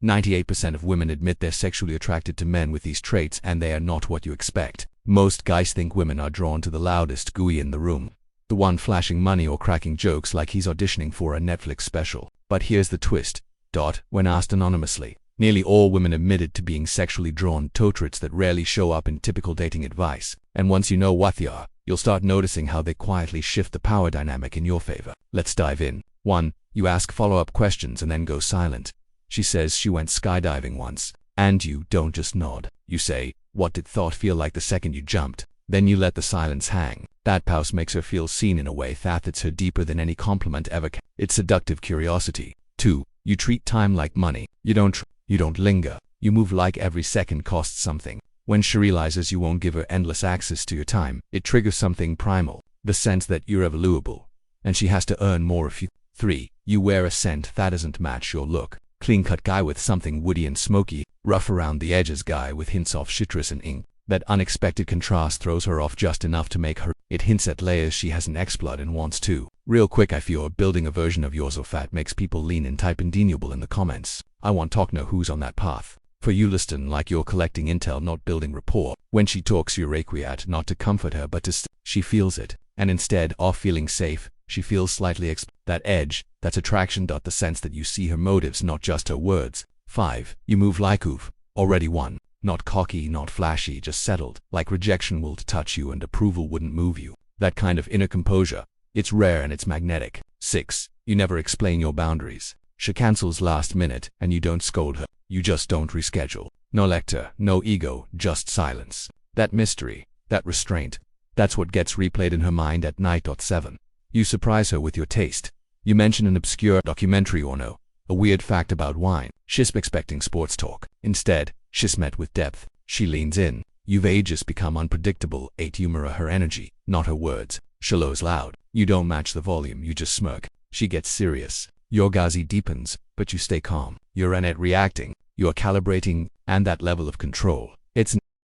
98% of women admit they're sexually attracted to men with these traits, and they are not what you expect. Most guys think women are drawn to the loudest gooey in the room, the one flashing money or cracking jokes like he's auditioning for a Netflix special. But here's the twist. When asked anonymously, nearly all women admitted to being sexually drawn to traits that rarely show up in typical dating advice. And once you know what they are, you'll start noticing how they quietly shift the power dynamic in your favor. Let's dive in. 1. You ask follow-up questions and then go silent. She says she went skydiving once, and you don't just nod. You say, "What did thought feel like the second you jumped?" Then you let the silence hang. That pause makes her feel seen in a way that hits her deeper than any compliment ever can. It's seductive curiosity. 2. You treat time like money. You don't linger. You move like every second costs something. When she realizes you won't give her endless access to your time, it triggers something primal, the sense that you're valuable, and she has to earn more of you. 3. You wear a scent that doesn't match your look. Clean-cut guy with something woody and smoky, rough around the edges guy with hints of citrus and ink. That unexpected contrast throws her off just enough to make her. It hints at layers she hasn't explored and wants to. Real quick, if you're building a version of yourself that makes people lean and type indeniable in the comments. I want to know who's on that path. For you, listen like you're collecting intel, not building rapport. When she talks, you requiat not to comfort her but to she feels it, and instead of feeling safe, she feels slightly that edge, that's attraction. The sense that you see her motives, not just her words. 5. You move like you've already won. Not cocky, not flashy, just settled. Like rejection will touch you and approval wouldn't move you. That kind of inner composure. It's rare and it's magnetic. 6. You never explain your boundaries. She cancels last minute and you don't scold her. You just don't reschedule. No lecture, no ego, just silence. That mystery, that restraint, that's what gets replayed in her mind at night. 7. You surprise her with your taste. You mention an obscure documentary or a weird fact about wine. She's expecting sports talk. Instead, she's met with depth. She leans in. You've ages become unpredictable. 8. You mirror her energy, not her words. She lows loud. You don't match the volume, you just smirk. She gets serious. Your gaze deepens, but you stay calm. You're not reacting. You're calibrating, and that level of control, it's